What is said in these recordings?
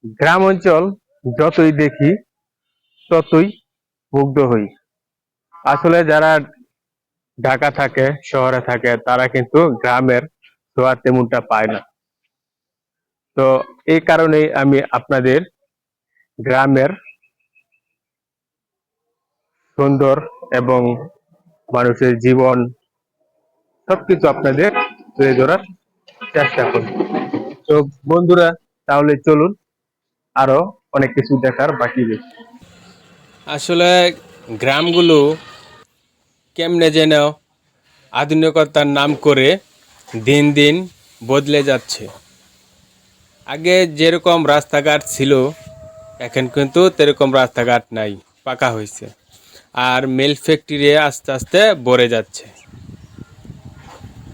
গ্রাম অঞ্চল যতই দেখি ততই মুগ্ধ হই। আসলে যারা ঢাকা থাকে, শহরে থাকে, তারা কিন্তু গ্রামের ছোঁয়া তেমনটা পায় না। তো এই কারণেই আমি আপনাদের গ্রামের সুন্দর এবং মানুষের জীবন সবকিছু আপনাদের তুলে ধরার চেষ্টা করি। তো বন্ধুরা, তাহলে চলুন, আরো অনেক কিছু দেখার বাকি রয়েছে। আসলে গ্রামগুলো কেমনে যেন আধুনিকতার নাম করে দিন দিন বদলে যাচ্ছে। আগে যেরকম রাস্তাঘাট ছিল এখন কিন্তু তেরকম রাস্তাঘাট নাই, পাকা হয়েছে। আর মিল ফ্যাক্টরি আস্তে আস্তে ভরে যাচ্ছে।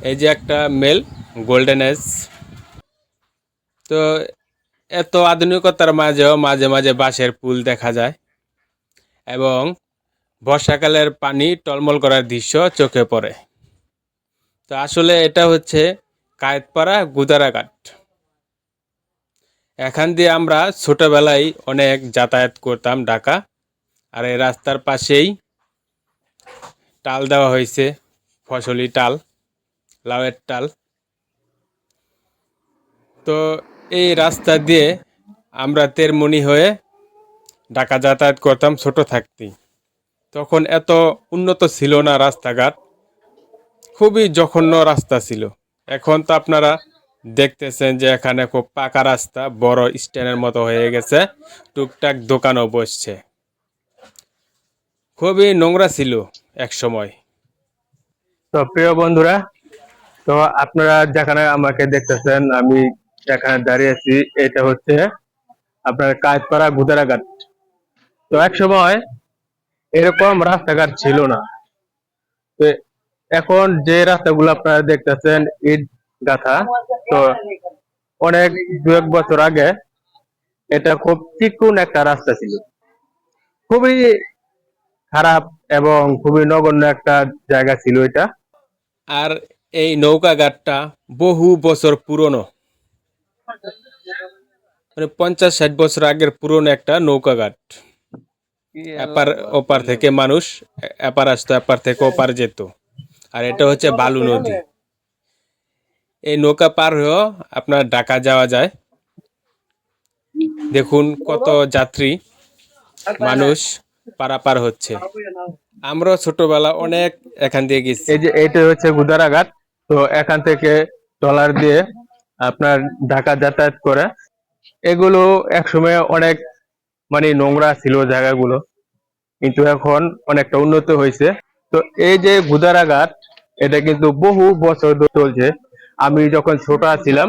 এই যে একটা মিল, গোল্ডেন এজ। তো এত আধুনিকতার মাঝেও মাঝে মাঝে বাঁশের পুল দেখা যায় এবং বর্ষাকালের পানি টলমল করার দৃশ্য চোখে পড়ে। তো আসলে এটা হচ্ছে কায়েতপাড়া গুদারাঘাট। এখান দিয়ে আমরা ছোটবেলায় অনেক যাতায়াত করতাম ঢাকা। আর এই রাস্তার পাশেই টাল দেওয়া হয়েছে, ফসলি টাল, লাউয়ের টাল। তো এই রাস্তা দিয়ে আমরা তেরমুনি হয়ে ঢাকা যাতায়াত করতাম ছোট থাকতেই। তখন এত উন্নত ছিল না রাস্তাঘাট, খুবই জঘন্য রাস্তা ছিল। এখন তো আপনারা দেখতেছেন যে এখানে খুব পাকা রাস্তা, বড় স্ট্যান্ডের মতো হয়ে গেছে, টুকটাক দোকানও বসছে। খুবই নোংরা ছিল এক সময়। তো প্রিয় বন্ধুরা, তো আপনারা যেখানে আমাকে দেখতেছেন, আমি এখানে দাঁড়িয়ে আছি, এটা হচ্ছে আপনার কাঁচপাড়া গুদারাঘাট। তো এক সময় এরকম রাস্তাঘাট ছিল না। তো এখন যে রাস্তাগুলো আপনারা দেখতেছেন ইট গাঁথা, তো অনেক দু এক বছর আগে এটা খুব চিকন একটা রাস্তা ছিল, খুবই খারাপ এবং খুবই নগণ্য একটা জায়গা ছিল এটা। আর এই নৌকা ঘাটটা বহু বছর পুরনো, মানে 50-60 বছর আগের পুরনো একটা নৌকা ঘাট। এপার ওপার থেকে মানুষ এপার আসতো, এপার থেকে ওপার যেত। আর এটা হচ্ছে বালু নদী। এই নৌকা পার হয়েও আপনার ঢাকা যাওয়া যায়। দেখুন কত যাত্রী মানুষ পারাপার হচ্ছে। আমরাও ছোটবেলা অনেক এখান দিয়ে গেছি। এই যে এটা হচ্ছে গুদারাঘাট। তো এখান থেকে ট্রলার দিয়ে আপনার ঢাকা যাতায়াত করে। এগুলো একসময় অনেক মানে নোংরা ছিল জায়গাগুলো, কিন্তু এখন অনেকটা উন্নত হয়েছে। তো এই যে গুদারাঘাট, এটা কিন্তু বহু বছর ধরে চলছে। আমি যখন ছোট ছিলাম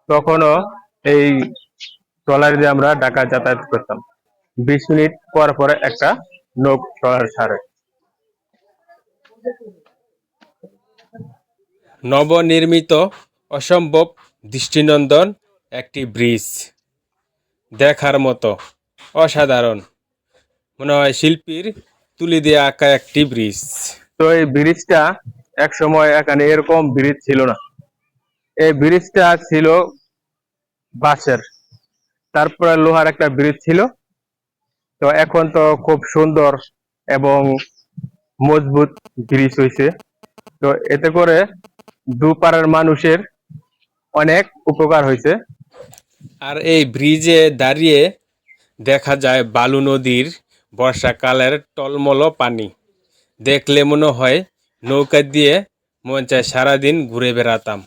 তখনও এই ট্রলার দিয়ে আমরা ঢাকা যাতায়াত করতাম। 20 মিনিট পর পরে একটা নৌক ট্রলার ছাড়ে। নবনির্মিত অসম্ভব দৃষ্টিনন্দন একটি ব্রিজ, দেখার মতো অসাধারণ। মনে হয় শিল্পীর তুলি দিয়ে আঁকা একটি ব্রিজ। তো এই ব্রিজটা এক সময় এখানে এরকম ব্রিজ ছিল না। এই ব্রিজটা ছিল বাঁশের, তারপরে লোহার একটা ব্রিজ ছিল। তো এখন তো খুব সুন্দর এবং মজবুত ব্রিজ হয়েছে। তো এতে করে দুপাড়ার মানুষের অনেক উপকার হয়েছে। আর এই ব্রিজে দাঁড়িয়ে দেখা যায় বালু নদীর বর্ষাকালের টলমল পানি। দেখলে মনে হয় নৌকা দিয়ে মন চায় সারাদিন ঘুরে বেড়াতাম।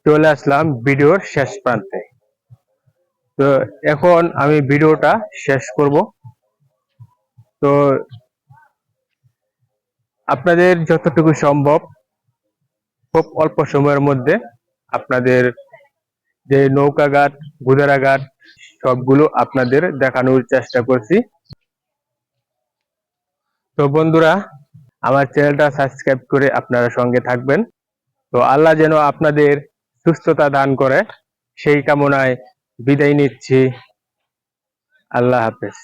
চলে আসলাম ভিডিওর শেষ প্রান্তে। তো এখন আমি ভিডিওটা শেষ করব। তো আপনাদের যতটুকু সম্ভব খুব অল্প সময়ের মধ্যে আপনাদের যে নৌকাঘাট, গুদারাঘাট সবগুলো আপনাদের দেখানোর চেষ্টা করছি। তো বন্ধুরা, আমার চ্যানেলটা সাবস্ক্রাইব করে আপনারা সঙ্গে থাকবেন। তো আল্লাহ যেন আপনাদের সুস্থতা দান করে, সেই কামনায় বিদায় নিচ্ছি। আল্লাহ হাফেজ।